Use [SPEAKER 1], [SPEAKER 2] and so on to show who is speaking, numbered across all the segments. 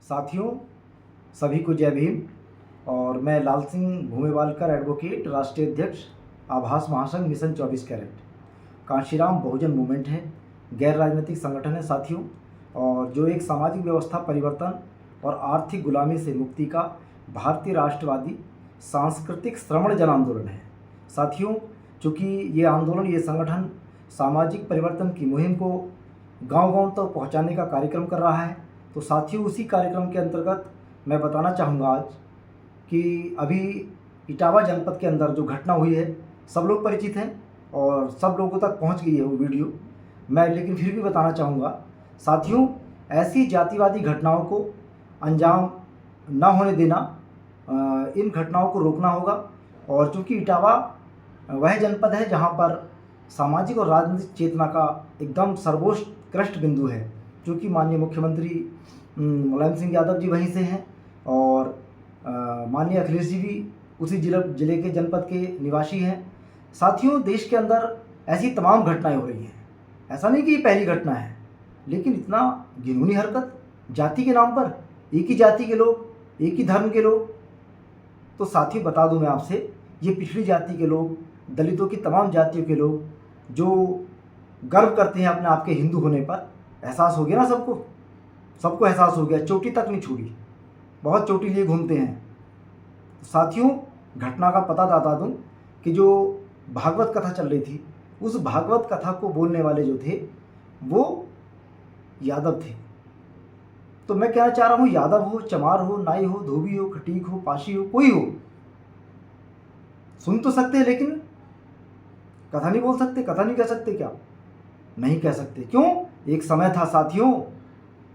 [SPEAKER 1] साथियों, सभी को जय भीम। और मैं लाल सिंह भूमेवालकर एडवोकेट, राष्ट्रीय अध्यक्ष, आभास महासंघ मिशन 24 कैरेट। कांशीराम बहुजन मूवमेंट है, गैर राजनीतिक संगठन है साथियों, और जो एक सामाजिक व्यवस्था परिवर्तन और आर्थिक गुलामी से मुक्ति का भारतीय राष्ट्रवादी सांस्कृतिक श्रमण जन आंदोलन है साथियों। चूँकि ये आंदोलन, ये संगठन सामाजिक परिवर्तन की मुहिम को गांव-गांव तक पहुंचाने का कार्यक्रम कर रहा है, तो साथियों उसी कार्यक्रम के अंतर्गत मैं बताना चाहूँगा आज कि अभी इटावा जनपद के अंदर जो घटना हुई है, सब लोग परिचित हैं और सब लोगों तक पहुंच गई है वो वीडियो। मैं लेकिन फिर भी बताना चाहूँगा साथियों, ऐसी जातिवादी घटनाओं को अंजाम ना होने देना, इन घटनाओं को रोकना होगा। और चूँकि इटावा वह जनपद है जहाँ पर सामाजिक और राजनीतिक चेतना का एकदम सर्वोत्कृष्ट बिंदु है, क्योंकि माननीय मुख्यमंत्री मुलायम सिंह यादव जी वहीं से हैं और माननीय अखिलेश जी भी उसी जिले के जनपद के निवासी हैं। साथियों, देश के अंदर ऐसी तमाम घटनाएं हो रही हैं, ऐसा नहीं कि ये पहली घटना है, लेकिन इतना घिनौनी हरकत जाति के नाम पर, एक ही जाति के लोग, एक ही धर्म के लोग। तो साथियों बता दूं मैं आपसे, ये पिछड़ी जाति के लोग, दलितों की तमाम जातियों के लोग जो गर्व करते हैं अपने आप के हिंदू होने पर, एहसास हो गया ना सबको एहसास हो गया, चोटी तक नहीं छोड़ी, बहुत चोटी लिए घूमते हैं। साथियों, घटना का पता बता दूं कि जो भागवत कथा चल रही थी, उस भागवत कथा को बोलने वाले जो थे वो यादव थे। तो मैं कहना चाह रहा हूँ, यादव हो, चमार हो, नाई हो, धोबी हो, खटीक हो, पाशी हो, कोई हो, सुन तो सकते हैं लेकिन कथा नहीं बोल सकते, कथा नहीं कह सकते। क्या नहीं कह सकते? क्यों? एक समय था साथियों,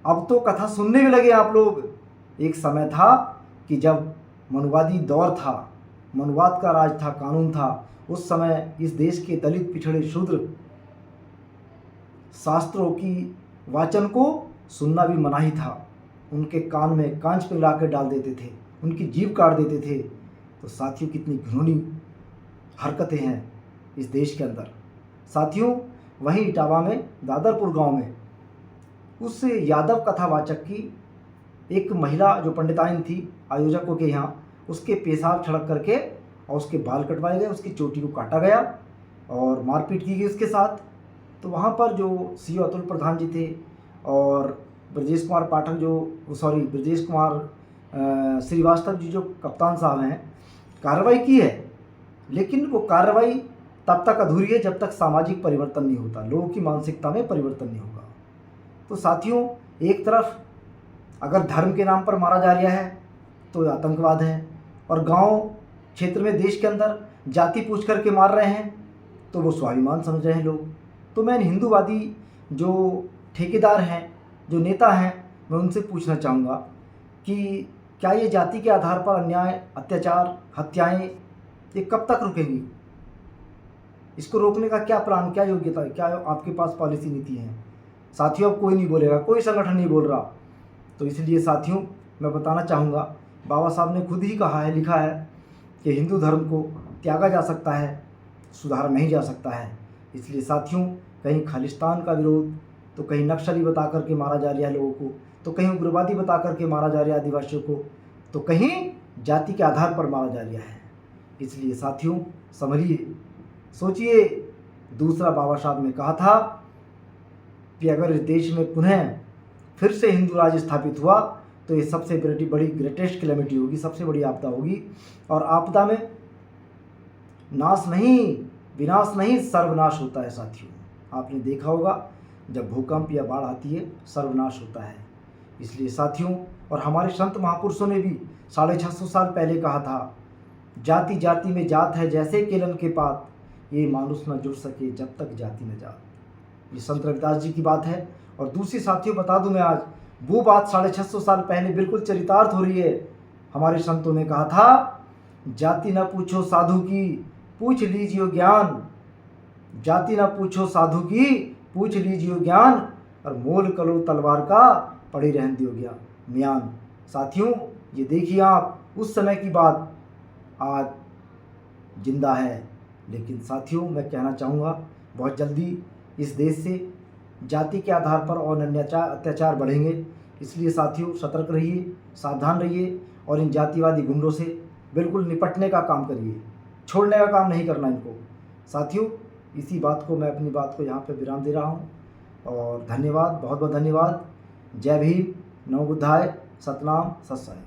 [SPEAKER 1] अब तो कथा सुनने में लगे आप लोग। एक समय था कि जब मनुवादी दौर था, मनुवाद का राज था, कानून था, उस समय इस देश के दलित, पिछड़े, शूद्र शास्त्रों की वाचन को सुनना भी मनाही था। उनके कान में कांच पिघला कर डाल देते थे, उनकी जीभ काट देते थे। तो साथियों, कितनी घिनौनी हरकतें हैं इस देश के अंदर। साथियों, वहीं इटावा में दादरपुर गांव में उस यादव कथावाचक की एक महिला जो पंडिताइन थी आयोजकों के यहाँ, उसके पेशाब छिड़क करके और उसके बाल कटवाए गए, उसकी चोटी को काटा गया और मारपीट की गई उसके साथ। तो वहाँ पर जो सीओ अतुल प्रधान जी थे और ब्रजेश कुमार पाठक ब्रजेश कुमार श्रीवास्तव जी जो कप्तान साहब हैं, कार्रवाई की है, लेकिन वो कार्रवाई तब तक अधूरी है जब तक सामाजिक परिवर्तन नहीं होता, लोगों की मानसिकता में परिवर्तन नहीं होगा। तो साथियों, एक तरफ अगर धर्म के नाम पर मारा जा रहा है तो आतंकवाद है, और गांव क्षेत्र में देश के अंदर जाति पूछ करके मार रहे हैं तो वो स्वाभिमान समझ रहे हैं लोग। तो मैं हिंदूवादी जो ठेकेदार हैं, जो नेता हैं, मैं उनसे पूछना चाहूँगा कि क्या ये जाति के आधार पर अन्याय, अत्याचार, हत्याएं ये कब तक रुकेंगी? इसको रोकने का क्या प्लान, क्या योग्यता है, क्या आपके पास पॉलिसी नीति है? साथियों, अब कोई नहीं बोलेगा, कोई संगठन नहीं बोल रहा। तो इसलिए साथियों, मैं बताना चाहूँगा, बाबा साहब ने खुद ही कहा है, लिखा है कि हिंदू धर्म को त्यागा जा सकता है, सुधारा नहीं जा सकता है। इसलिए साथियों, कहीं खालिस्तान का विरोध, तो कहीं नक्सली बता करके मारा जा रहा है लोगों को, तो कहीं उग्रवादी बता करके मारा जा रहा है आदिवासियों को, तो कहीं जाति के आधार पर मारा जा रहा है। इसलिए साथियों समझिए, सोचिए। दूसरा, बाबा साहब ने कहा था कि अगर इस देश में पुनः फिर से हिंदू राज स्थापित हुआ तो ये सबसे बड़ी ग्रेटेस्ट कैलेमिटी होगी, सबसे बड़ी आपदा होगी। और आपदा में नाश नहीं, विनाश नहीं, सर्वनाश होता है साथियों। आपने देखा होगा, जब भूकंप या बाढ़ आती है, सर्वनाश होता है। इसलिए साथियों, और हमारे संत महापुरुषों ने भी 650 साल पहले कहा था, जाति जाति में जात है जैसे केलन के पात, ये मानुष न जुड़ सके जब तक जाति न जात। ये संत रविदास जी की बात है। और दूसरी साथियों बता दूं मैं आज, वो बात 650 साल पहले बिल्कुल चरितार्थ हो रही है। हमारे संतों ने कहा था, जाति न पूछो साधु की, पूछ लीजिए ज्ञान। जाति न पूछो साधु की, पूछ लीजिए ज्ञान, और मोल कलो तलवार का, पड़ी रहन दियो गया म्यान। साथियों, ये देखिए आप, उस समय की बात आज जिंदा है। लेकिन साथियों, मैं कहना चाहूँगा, बहुत जल्दी इस देश से जाति के आधार पर और अत्याचार बढ़ेंगे। इसलिए साथियों सतर्क रहिए, सावधान रहिए और इन जातिवादी गुंडों से बिल्कुल निपटने का काम करिए, छोड़ने का काम नहीं करना इनको। साथियों इसी बात को मैं अपनी बात को यहाँ पे विराम दे रहा हूँ और धन्यवाद, बहुत बहुत धन्यवाद। जय भीम, नमो बुद्धाय, सतनाम, सत साई।